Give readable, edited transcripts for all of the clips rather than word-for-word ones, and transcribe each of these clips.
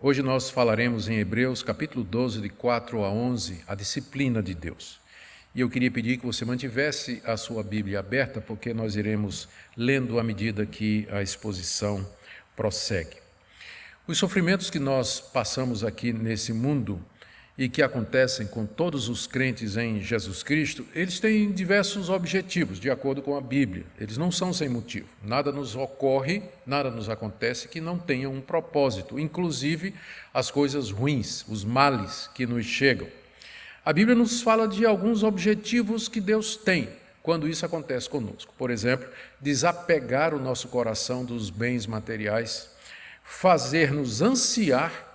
Hoje nós falaremos em Hebreus, capítulo 12, de 4 a 11, a disciplina de Deus. E eu queria pedir que você mantivesse a sua Bíblia aberta, porque nós iremos lendo à medida que a exposição prossegue. Os sofrimentos que nós passamos aqui nesse mundo e que acontecem com todos os crentes em Jesus Cristo, eles têm diversos objetivos, de acordo com a Bíblia. Eles não são sem motivo. Nada nos ocorre, nada nos acontece que não tenha um propósito, inclusive as coisas ruins, os males que nos chegam. A Bíblia nos fala de alguns objetivos que Deus tem quando isso acontece conosco. Por exemplo, desapegar o nosso coração dos bens materiais, fazer-nos ansiar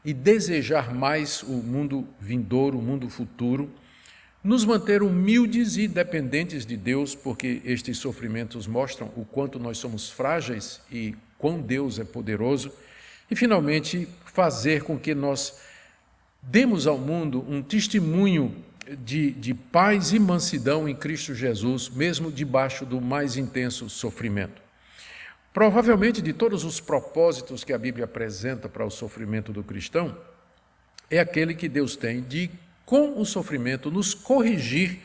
e desejar mais o mundo vindouro, o mundo futuro, nos manter humildes e dependentes de Deus, porque estes sofrimentos mostram o quanto nós somos frágeis e quão Deus é poderoso, e finalmente fazer com que nós demos ao mundo um testemunho de paz e mansidão em Cristo Jesus, mesmo debaixo do mais intenso sofrimento. Provavelmente, de todos os propósitos que a Bíblia apresenta para o sofrimento do cristão, é aquele que Deus tem de, com o sofrimento, nos corrigir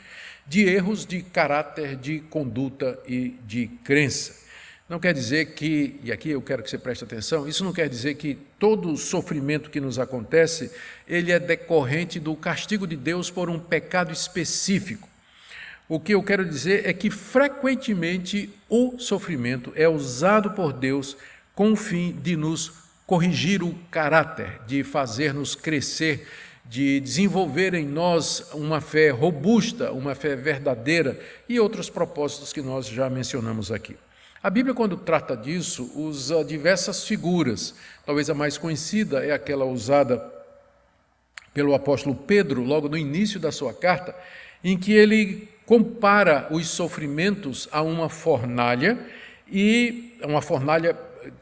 de erros de caráter, de conduta e de crença. Não quer dizer que, e aqui eu quero que você preste atenção, isso não quer dizer que todo sofrimento que nos acontece, ele é decorrente do castigo de Deus por um pecado específico. O que eu quero dizer é que, frequentemente, o sofrimento é usado por Deus com o fim de nos corrigir o caráter, de fazer-nos crescer, de desenvolver em nós uma fé robusta, uma fé verdadeira e outros propósitos que nós já mencionamos aqui. A Bíblia, quando trata disso, usa diversas figuras. Talvez a mais conhecida é aquela usada pelo apóstolo Pedro, logo no início da sua carta, em que ele compara os sofrimentos a uma fornalha, e uma fornalha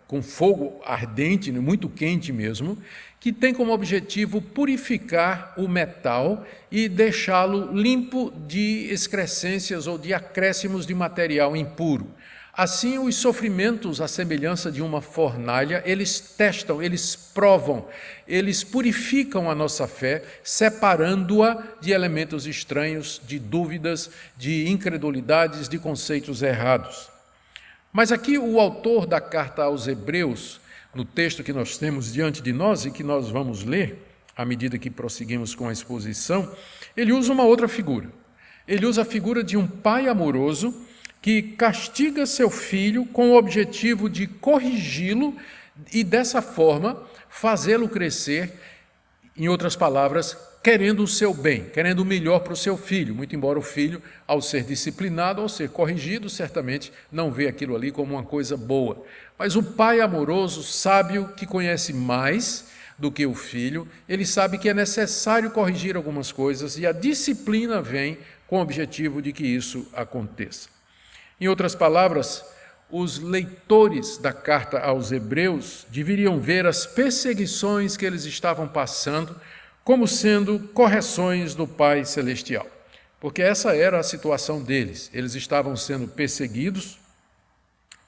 com fogo ardente, muito quente mesmo, que tem como objetivo purificar o metal e deixá-lo limpo de excrescências ou de acréscimos de material impuro. Assim, os sofrimentos, à semelhança de uma fornalha, eles testam, eles provam, eles purificam a nossa fé, separando-a de elementos estranhos, de dúvidas, de incredulidades, de conceitos errados. Mas aqui o autor da carta aos Hebreus, no texto que nós temos diante de nós e que nós vamos ler, à medida que prosseguimos com a exposição, ele usa uma outra figura. Ele usa a figura de um pai amoroso que castiga seu filho com o objetivo de corrigi-lo e, dessa forma, fazê-lo crescer, em outras palavras, querendo o seu bem, querendo o melhor para o seu filho, muito embora o filho, ao ser disciplinado, ao ser corrigido, certamente não vê aquilo ali como uma coisa boa. Mas o pai amoroso, sábio, que conhece mais do que o filho, ele sabe que é necessário corrigir algumas coisas e a disciplina vem com o objetivo de que isso aconteça. Em outras palavras, os leitores da carta aos Hebreus deveriam ver as perseguições que eles estavam passando como sendo correções do Pai Celestial, porque essa era a situação deles. Eles estavam sendo perseguidos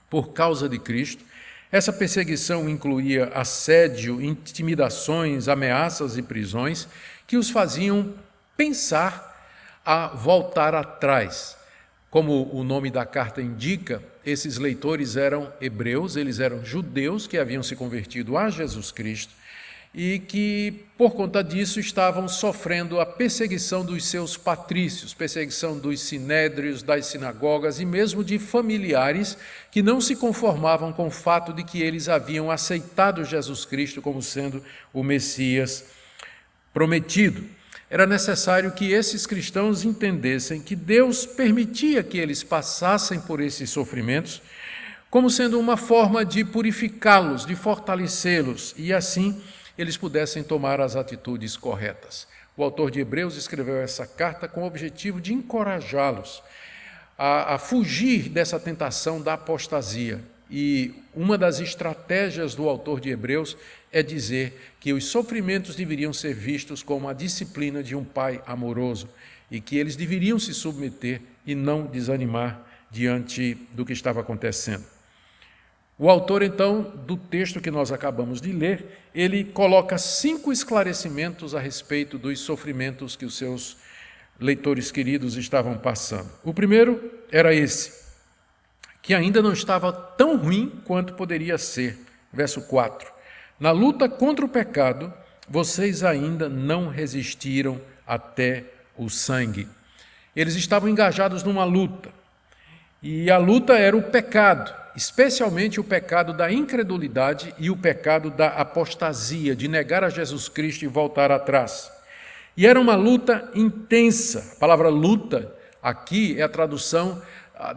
por causa de Cristo. Essa perseguição incluía assédio, intimidações, ameaças e prisões que os faziam pensar a voltar atrás. Como o nome da carta indica, esses leitores eram hebreus, eles eram judeus que haviam se convertido a Jesus Cristo e que, por conta disso, estavam sofrendo a perseguição dos seus patrícios, perseguição dos sinédrios, das sinagogas e mesmo de familiares que não se conformavam com o fato de que eles haviam aceitado Jesus Cristo como sendo o Messias prometido. Era necessário que esses cristãos entendessem que Deus permitia que eles passassem por esses sofrimentos como sendo uma forma de purificá-los, de fortalecê-los, e assim eles pudessem tomar as atitudes corretas. O autor de Hebreus escreveu essa carta com o objetivo de encorajá-los a fugir dessa tentação da apostasia. E uma das estratégias do autor de Hebreus é dizer que os sofrimentos deveriam ser vistos como a disciplina de um pai amoroso e que eles deveriam se submeter e não desanimar diante do que estava acontecendo. O autor, então, do texto que nós acabamos de ler, ele coloca 5 esclarecimentos a respeito dos sofrimentos que os seus leitores queridos estavam passando. O primeiro era esse, que ainda não estava tão ruim quanto poderia ser. Verso 4. Na luta contra o pecado, vocês ainda não resistiram até o sangue. Eles estavam engajados numa luta. E a luta era o pecado, especialmente o pecado da incredulidade e o pecado da apostasia, de negar a Jesus Cristo e voltar atrás. E era uma luta intensa. A palavra luta aqui é a tradução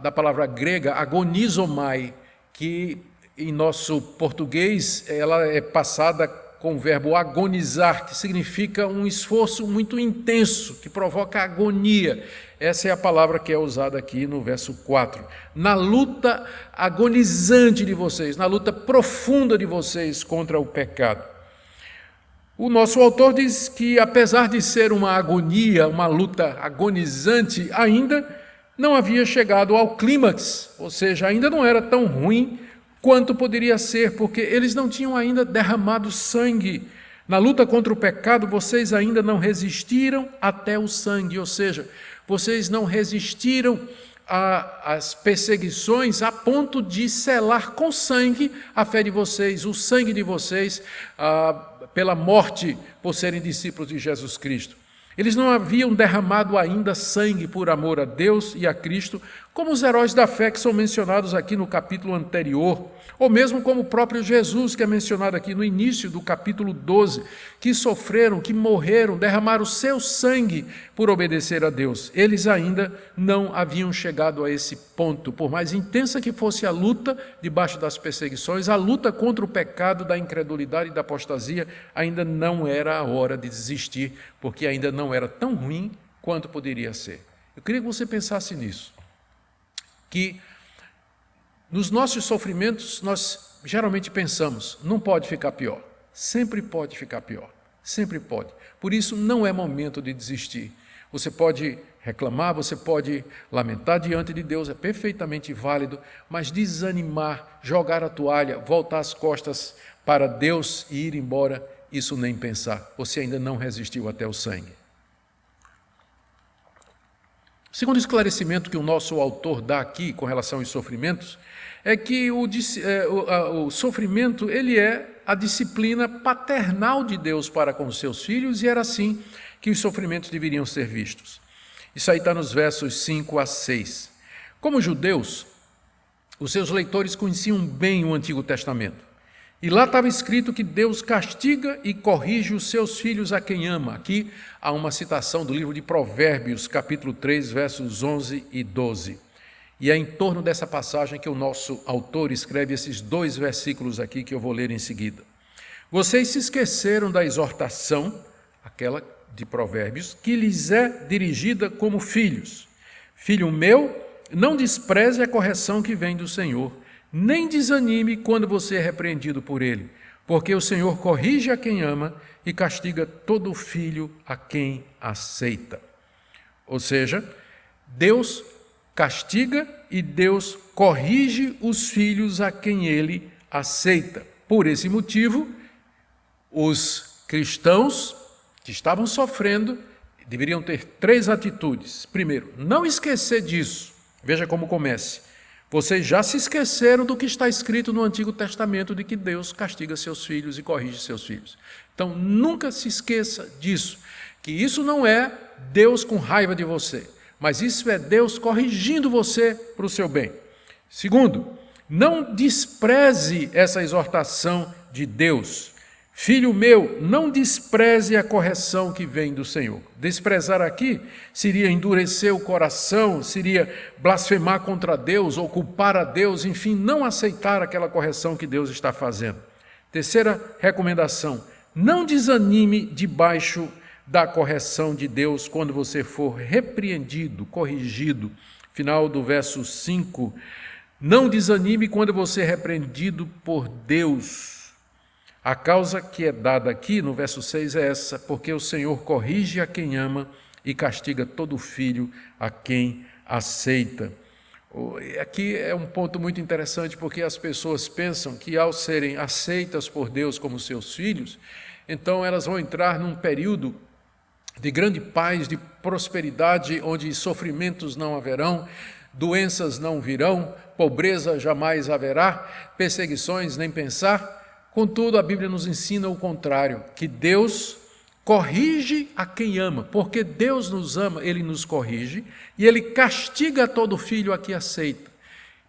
da palavra grega agonizomai, que em nosso português ela é passada com o verbo agonizar, que significa um esforço muito intenso, que provoca agonia. Essa é a palavra que é usada aqui no verso 4. Na luta agonizante de vocês, na luta profunda de vocês contra o pecado. O nosso autor diz que, apesar de ser uma agonia, uma luta agonizante, ainda não havia chegado ao clímax, ou seja, ainda não era tão ruim quanto poderia ser, porque eles não tinham ainda derramado sangue. Na luta contra o pecado, vocês ainda não resistiram até o sangue, ou seja, vocês não resistiram às perseguições a ponto de selar com sangue a fé de vocês, o sangue de vocês, pela morte por serem discípulos de Jesus Cristo. Eles não haviam derramado ainda sangue por amor a Deus e a Cristo, como os heróis da fé que são mencionados aqui no capítulo anterior, ou mesmo como o próprio Jesus, que é mencionado aqui no início do capítulo 12, que sofreram, que morreram, derramaram o seu sangue por obedecer a Deus. Eles ainda não haviam chegado a esse ponto. Por mais intensa que fosse a luta debaixo das perseguições, a luta contra o pecado da incredulidade e da apostasia, ainda não era a hora de desistir, porque ainda não era tão ruim quanto poderia ser. Eu queria que você pensasse nisso, que nos nossos sofrimentos nós geralmente pensamos, não pode ficar pior, sempre pode ficar pior, sempre pode. Por isso não é momento de desistir. Você pode reclamar, você pode lamentar diante de Deus, é perfeitamente válido, mas desanimar, jogar a toalha, voltar as costas para Deus e ir embora, isso nem pensar, você ainda não resistiu até o sangue. O segundo esclarecimento que o nosso autor dá aqui com relação aos sofrimentos é que o sofrimento ele é a disciplina paternal de Deus para com os seus filhos, e era assim que os sofrimentos deveriam ser vistos. Isso aí está nos versos 5 a 6. Como judeus, os seus leitores conheciam bem o Antigo Testamento. E lá estava escrito que Deus castiga e corrige os seus filhos a quem ama. Aqui há uma citação do livro de Provérbios, capítulo 3, versos 11 e 12. E é em torno dessa passagem que o nosso autor escreve esses 2 versículos aqui que eu vou ler em seguida. Vocês se esqueceram da exortação, aquela de Provérbios, que lhes é dirigida como filhos. Filho meu, não despreze a correção que vem do Senhor, nem desanime quando você é repreendido por ele, porque o Senhor corrige a quem ama e castiga todo filho a quem aceita. Ou seja, Deus castiga e Deus corrige os filhos a quem ele aceita. Por esse motivo, os cristãos que estavam sofrendo deveriam ter 3 atitudes. Primeiro, não esquecer disso. Veja como começa. Vocês já se esqueceram do que está escrito no Antigo Testamento de que Deus castiga seus filhos e corrige seus filhos. Então, nunca se esqueça disso, que isso não é Deus com raiva de você, mas isso é Deus corrigindo você para o seu bem. Segundo, não despreze essa exortação de Deus. Filho meu, não despreze a correção que vem do Senhor. Desprezar aqui seria endurecer o coração, seria blasfemar contra Deus ou culpar a Deus, enfim, não aceitar aquela correção que Deus está fazendo. Terceira recomendação, não desanime debaixo da correção de Deus quando você for repreendido, corrigido. Final do verso 5, não desanime quando você é repreendido por Deus. A causa que é dada aqui no verso 6 é essa, porque o Senhor corrige a quem ama e castiga todo filho a quem aceita. Aqui é um ponto muito interessante, porque as pessoas pensam que ao serem aceitas por Deus como seus filhos, então elas vão entrar num período de grande paz, de prosperidade, onde sofrimentos não haverão, doenças não virão, pobreza jamais haverá, perseguições nem pensar. Contudo, a Bíblia nos ensina o contrário, que Deus corrige a quem ama, porque Deus nos ama, Ele nos corrige, e Ele castiga todo filho a que aceita.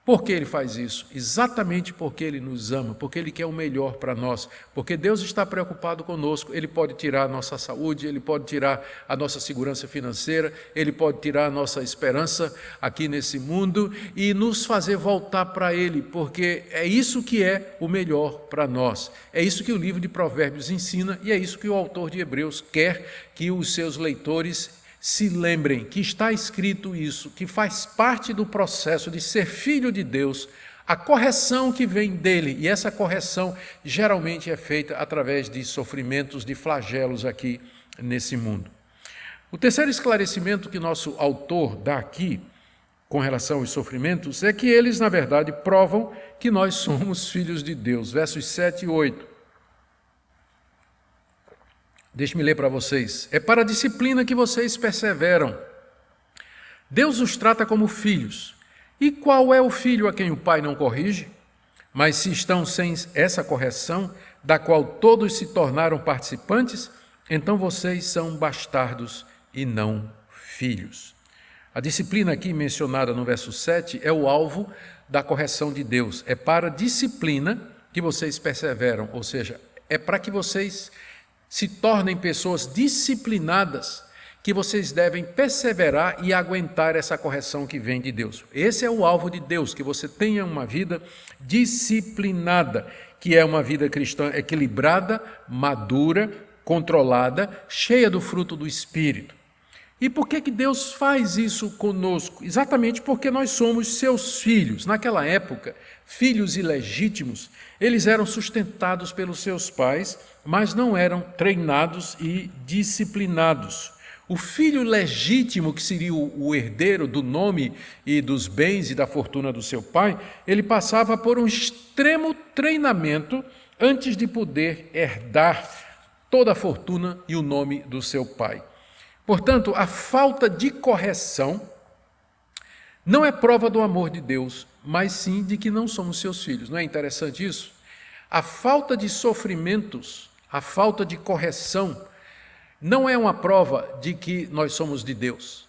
Por que Ele faz isso? Exatamente porque Ele nos ama, porque Ele quer o melhor para nós, porque Deus está preocupado conosco. Ele pode tirar a nossa saúde, Ele pode tirar a nossa segurança financeira, Ele pode tirar a nossa esperança aqui nesse mundo e nos fazer voltar para Ele, porque é isso que é o melhor para nós. É isso que o livro de Provérbios ensina e é isso que o autor de Hebreus quer que os seus leitores se lembrem, que está escrito isso, que faz parte do processo de ser filho de Deus, a correção que vem dele, e essa correção geralmente é feita através de sofrimentos, de flagelos aqui nesse mundo. O terceiro esclarecimento que nosso autor dá aqui, com relação aos sofrimentos, é que eles, na verdade, provam que nós somos filhos de Deus. Versos 7 e 8. Deixe-me ler para vocês. É para a disciplina que vocês perseveram. Deus os trata como filhos. E qual é o filho a quem o pai não corrige? Mas se estão sem essa correção, da qual todos se tornaram participantes, então vocês são bastardos e não filhos. A disciplina aqui mencionada no verso 7 é o alvo da correção de Deus. É para a disciplina que vocês perseveram, ou seja, é para que vocês se tornem pessoas disciplinadas, que vocês devem perseverar e aguentar essa correção que vem de Deus. Esse é o alvo de Deus, que você tenha uma vida disciplinada, que é uma vida cristã equilibrada, madura, controlada, cheia do fruto do Espírito. E por que Deus faz isso conosco? Exatamente porque nós somos seus filhos. Naquela época, filhos ilegítimos, eles eram sustentados pelos seus pais, mas não eram treinados e disciplinados. O filho legítimo, que seria o herdeiro do nome e dos bens e da fortuna do seu pai, ele passava por um extremo treinamento antes de poder herdar toda a fortuna e o nome do seu pai. Portanto, a falta de correção não é prova do amor de Deus, mas sim de que não somos seus filhos. Não é interessante isso? A falta de sofrimentos, a falta de correção, não é uma prova de que nós somos de Deus,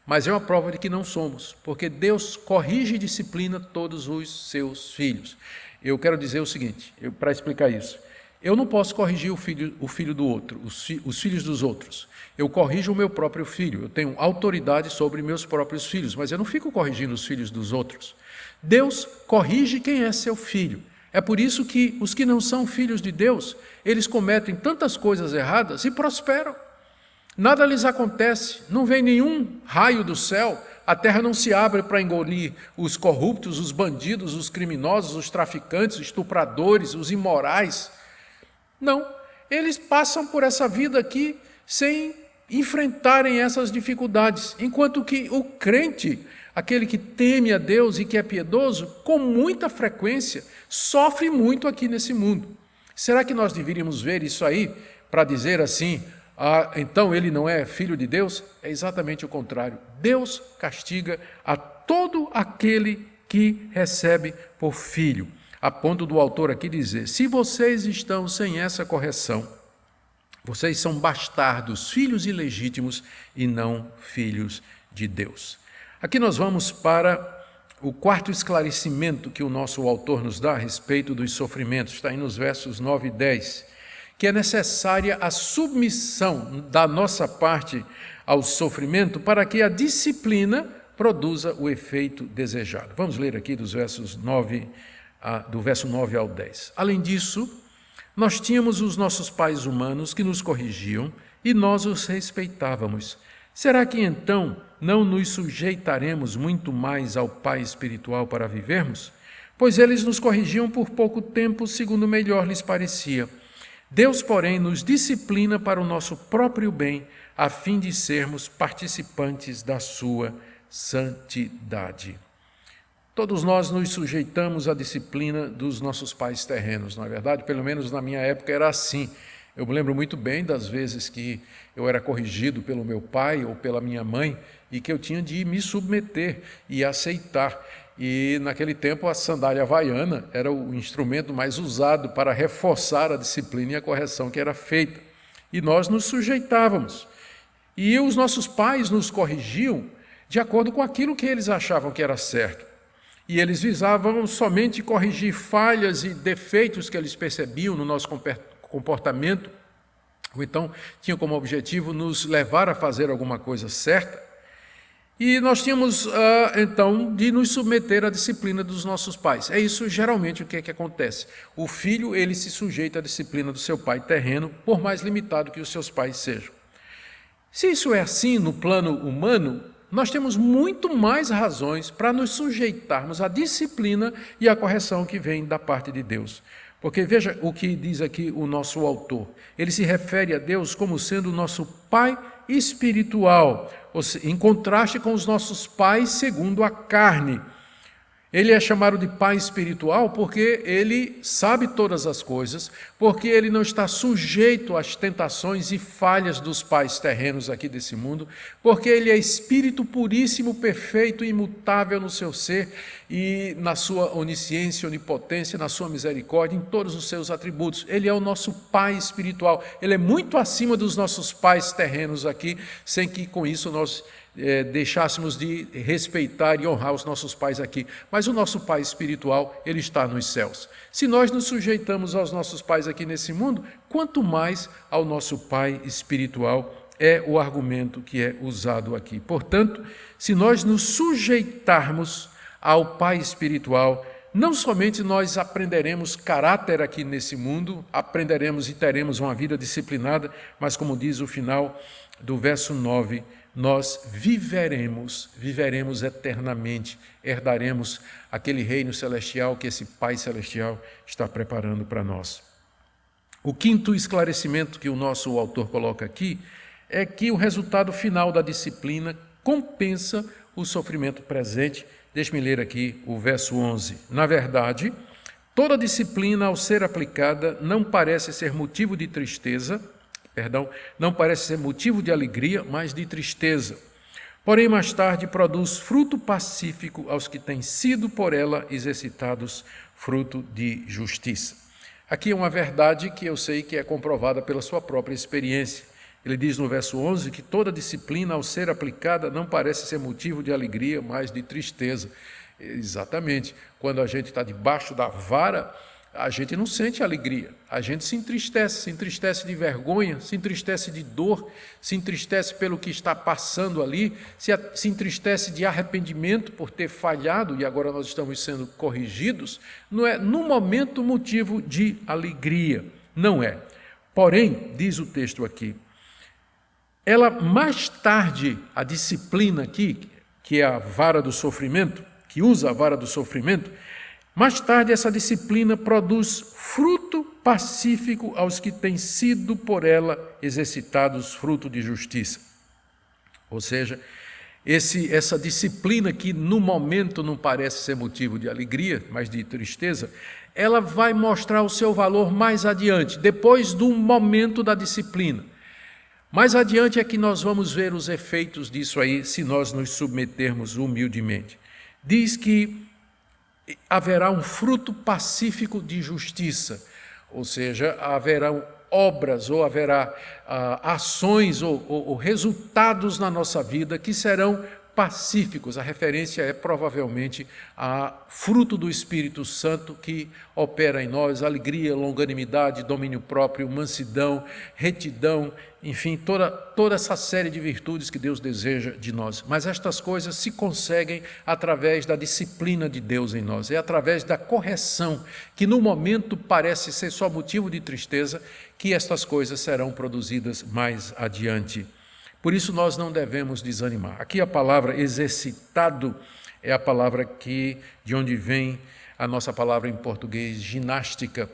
mas é uma prova de que não somos, porque Deus corrige e disciplina todos os seus filhos. Eu quero dizer o seguinte, para explicar isso. Eu não posso corrigir o filho do outro, os filhos dos outros. Eu corrijo o meu próprio filho, eu tenho autoridade sobre meus próprios filhos, mas eu não fico corrigindo os filhos dos outros. Deus corrige quem é seu filho. É por isso que os que não são filhos de Deus, eles cometem tantas coisas erradas e prosperam. Nada lhes acontece, não vem nenhum raio do céu, a terra não se abre para engolir os corruptos, os bandidos, os criminosos, os traficantes, os estupradores, os imorais. Não, eles passam por essa vida aqui sem enfrentarem essas dificuldades, enquanto que o crente, aquele que teme a Deus e que é piedoso, com muita frequência, sofre muito aqui nesse mundo. Será que nós deveríamos ver isso aí para dizer assim, então ele não é filho de Deus? É exatamente o contrário. Deus castiga a todo aquele que recebe por filho. A ponto do autor aqui dizer, se vocês estão sem essa correção, vocês são bastardos, filhos ilegítimos e não filhos de Deus. Aqui nós vamos para o quarto esclarecimento que o nosso autor nos dá a respeito dos sofrimentos, está aí nos versos 9 e 10, que é necessária a submissão da nossa parte ao sofrimento para que a disciplina produza o efeito desejado. Vamos ler aqui do verso 9 ao 10. Além disso, nós tínhamos os nossos pais humanos que nos corrigiam e nós os respeitávamos. Será que então não nos sujeitaremos muito mais ao Pai espiritual para vivermos? Pois eles nos corrigiam por pouco tempo, segundo melhor lhes parecia. Deus, porém, nos disciplina para o nosso próprio bem, a fim de sermos participantes da sua santidade. Todos nós nos sujeitamos à disciplina dos nossos pais terrenos, não é verdade? Pelo menos na minha época era assim. Eu me lembro muito bem das vezes que eu era corrigido pelo meu pai ou pela minha mãe e que eu tinha de me submeter e aceitar. E naquele tempo a sandália havaiana era o instrumento mais usado para reforçar a disciplina e a correção que era feita. E nós nos sujeitávamos. E os nossos pais nos corrigiam de acordo com aquilo que eles achavam que era certo. E eles visavam somente corrigir falhas e defeitos que eles percebiam no nosso comportamento, ou então tinham como objetivo nos levar a fazer alguma coisa certa. E nós tínhamos, então, de nos submeter à disciplina dos nossos pais. É isso geralmente o que é que acontece. O filho, ele se sujeita à disciplina do seu pai terreno, por mais limitado que os seus pais sejam. Se isso é assim no plano humano, nós temos muito mais razões para nos sujeitarmos à disciplina e à correção que vem da parte de Deus. Porque veja o que diz aqui o nosso autor. Ele se refere a Deus como sendo o nosso Pai espiritual, em contraste com os nossos pais segundo a carne. Ele é chamado de Pai espiritual porque ele sabe todas as coisas, porque ele não está sujeito às tentações e falhas dos pais terrenos aqui desse mundo, porque ele é Espírito puríssimo, perfeito e imutável no seu ser e na sua onisciência, onipotência, na sua misericórdia, em todos os seus atributos. Ele é o nosso Pai espiritual. Ele é muito acima dos nossos pais terrenos aqui, sem que com isso nós deixássemos de respeitar e honrar os nossos pais aqui. Mas o nosso Pai espiritual, ele está nos céus. Se nós nos sujeitamos aos nossos pais aqui nesse mundo, quanto mais ao nosso Pai espiritual, é o argumento que é usado aqui. Portanto, se nós nos sujeitarmos ao Pai espiritual, não somente nós aprenderemos caráter aqui nesse mundo, aprenderemos e teremos uma vida disciplinada, mas como diz o final do verso 9, nós viveremos eternamente, herdaremos aquele reino celestial que esse Pai celestial está preparando para nós. O quinto esclarecimento que o nosso autor coloca aqui é que o resultado final da disciplina compensa o sofrimento presente. Deixe-me ler aqui o verso 11. Na verdade, toda disciplina ao ser aplicada não parece ser motivo de não parece ser motivo de alegria, mas de tristeza. Porém, mais tarde produz fruto pacífico aos que têm sido por ela exercitados, fruto de justiça. Aqui é uma verdade que eu sei que é comprovada pela sua própria experiência. Ele diz no verso 11 que toda disciplina ao ser aplicada não parece ser motivo de alegria, mas de tristeza. Exatamente. Quando a gente está debaixo da vara, a gente não sente alegria, a gente se entristece de vergonha, se entristece de dor, se entristece pelo que está passando ali, se entristece de arrependimento por ter falhado e agora nós estamos sendo corrigidos. Não é no momento motivo de alegria, não é. Porém, diz o texto aqui, ela mais tarde, a disciplina aqui, que é a vara do sofrimento, que usa a vara do sofrimento, mais tarde essa disciplina produz fruto pacífico aos que têm sido por ela exercitados, fruto de justiça. Ou seja, essa disciplina que no momento não parece ser motivo de alegria, mas de tristeza, ela vai mostrar o seu valor mais adiante, depois do momento da disciplina. Mais adiante é que nós vamos ver os efeitos disso aí, se nós nos submetermos humildemente. Diz que haverá um fruto pacífico de justiça, ou seja, haverão obras ou haverá ações ou resultados na nossa vida que serão pacíficos. A referência é provavelmente a fruto do Espírito Santo que opera em nós, alegria, longanimidade, domínio próprio, mansidão, retidão, enfim, toda essa série de virtudes que Deus deseja de nós. Mas estas coisas se conseguem através da disciplina de Deus em nós, é através da correção, que no momento parece ser só motivo de tristeza, que estas coisas serão produzidas mais adiante. Por isso nós não devemos desanimar. Aqui a palavra exercitado é a palavra de onde vem a nossa palavra em português, ginástica,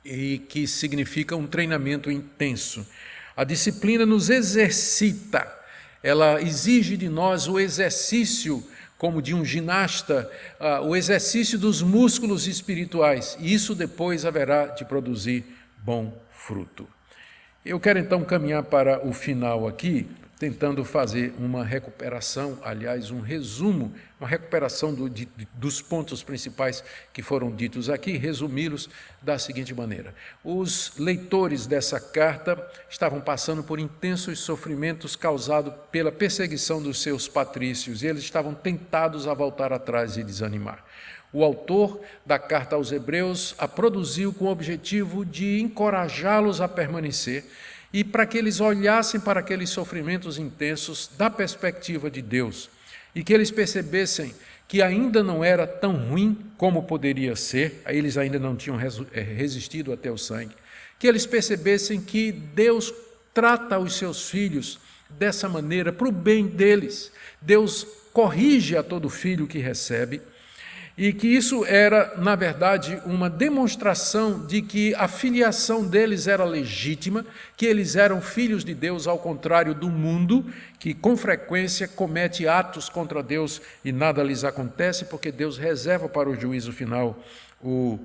e que significa um treinamento intenso. A disciplina nos exercita, ela exige de nós o exercício como de um ginasta, o exercício dos músculos espirituais, e isso depois haverá de produzir bom fruto. Eu quero então caminhar para o final aqui, tentando fazer uma recuperação, aliás, um resumo, uma recuperação dos pontos principais que foram ditos aqui, resumi-los da seguinte maneira. Os leitores dessa carta estavam passando por intensos sofrimentos causados pela perseguição dos seus patrícios, e eles estavam tentados a voltar atrás e desanimar. O autor da carta aos Hebreus a produziu com o objetivo de encorajá-los a permanecer e para que eles olhassem para aqueles sofrimentos intensos da perspectiva de Deus e que eles percebessem que ainda não era tão ruim como poderia ser, eles ainda não tinham resistido até o sangue, que eles percebessem que Deus trata os seus filhos dessa maneira para o bem deles. Deus corrige a todo filho que recebe, e que isso era, na verdade, uma demonstração de que a filiação deles era legítima, que eles eram filhos de Deus, ao contrário do mundo, que com frequência comete atos contra Deus e nada lhes acontece, porque Deus reserva para o juízo final o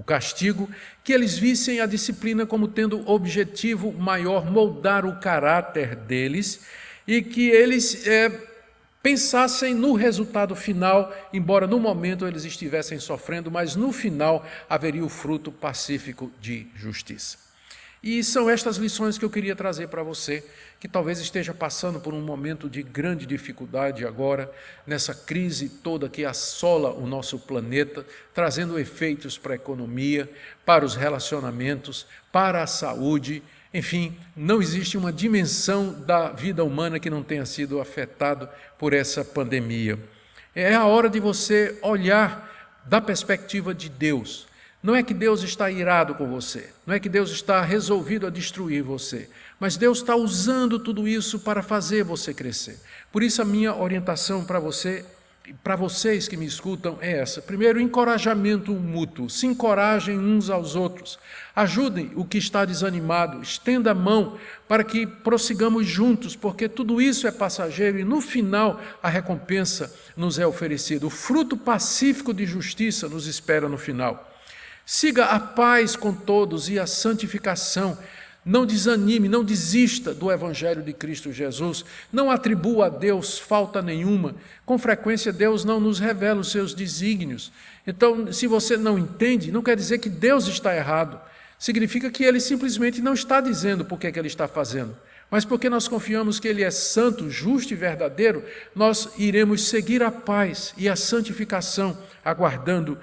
castigo, que eles vissem a disciplina como tendo objetivo maior, moldar o caráter deles, e que eles pensassem no resultado final, embora no momento eles estivessem sofrendo, mas no final haveria o fruto pacífico de justiça. E são estas lições que eu queria trazer para você, que talvez esteja passando por um momento de grande dificuldade agora, nessa crise toda que assola o nosso planeta, trazendo efeitos para a economia, para os relacionamentos, para a saúde. Enfim, não existe uma dimensão da vida humana que não tenha sido afetado por essa pandemia. É a hora de você olhar da perspectiva de Deus. Não é que Deus está irado com você, não é que Deus está resolvido a destruir você, mas Deus está usando tudo isso para fazer você crescer. Por isso a minha orientação para você, para vocês que me escutam, é essa. Primeiro, encorajamento mútuo. Se encorajem uns aos outros. Ajudem o que está desanimado. Estenda a mão para que prossigamos juntos, porque tudo isso é passageiro e no final a recompensa nos é oferecida. O fruto pacífico de justiça nos espera no final. Siga a paz com todos e a santificação. Não desanime, não desista do Evangelho de Cristo Jesus, não atribua a Deus falta nenhuma. Com frequência Deus não nos revela os seus desígnios. Então, se você não entende, não quer dizer que Deus está errado. Significa que Ele simplesmente não está dizendo por que Ele está fazendo. Mas porque nós confiamos que Ele é santo, justo e verdadeiro, nós iremos seguir a paz e a santificação, aguardando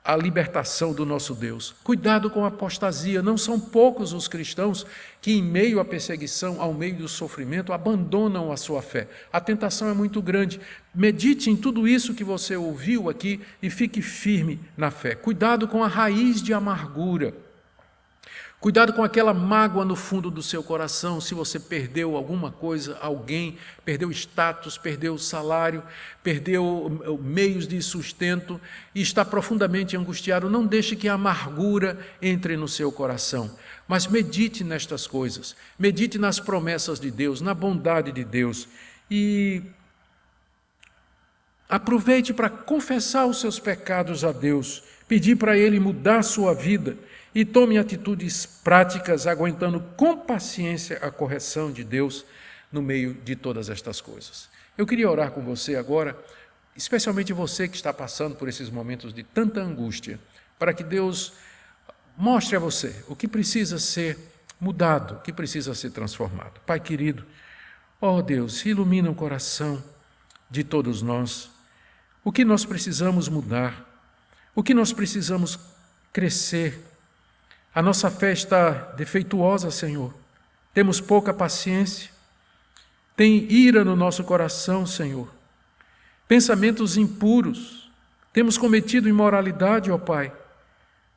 a libertação do nosso Deus. Cuidado com a apostasia, não são poucos os cristãos que em meio à perseguição, ao meio do sofrimento, abandonam a sua fé. A tentação é muito grande. Medite em tudo isso que você ouviu aqui e fique firme na fé. Cuidado com a raiz de amargura. Cuidado com aquela mágoa no fundo do seu coração, se você perdeu alguma coisa, alguém, perdeu status, perdeu salário, perdeu meios de sustento e está profundamente angustiado, não deixe que a amargura entre no seu coração, mas medite nestas coisas, medite nas promessas de Deus, na bondade de Deus e aproveite para confessar os seus pecados a Deus, pedir para Ele mudar sua vida, e tome atitudes práticas, aguentando com paciência a correção de Deus no meio de todas estas coisas. Eu queria orar com você agora, especialmente você que está passando por esses momentos de tanta angústia, para que Deus mostre a você o que precisa ser mudado, o que precisa ser transformado. Pai querido, ó Deus, ilumina o coração de todos nós, o que nós precisamos mudar, o que nós precisamos crescer. A nossa fé está defeituosa, Senhor. Temos pouca paciência. Tem ira no nosso coração, Senhor. Pensamentos impuros. Temos cometido imoralidade, ó Pai.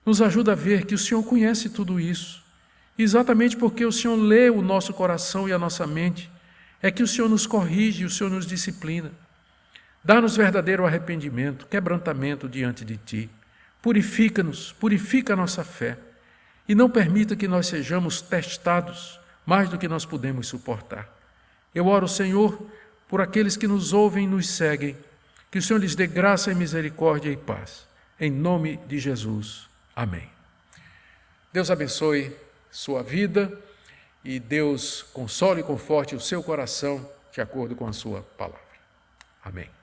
Nos ajuda a ver que o Senhor conhece tudo isso. Exatamente porque o Senhor lê o nosso coração e a nossa mente, é que o Senhor nos corrige e o Senhor nos disciplina. Dá-nos verdadeiro arrependimento, quebrantamento diante de Ti. Purifica-nos, purifica a nossa fé. E não permita que nós sejamos testados mais do que nós podemos suportar. Eu oro, Senhor, por aqueles que nos ouvem e nos seguem. Que o Senhor lhes dê graça e misericórdia e paz. Em nome de Jesus. Amém. Deus abençoe sua vida e Deus console e conforte o seu coração de acordo com a sua palavra. Amém.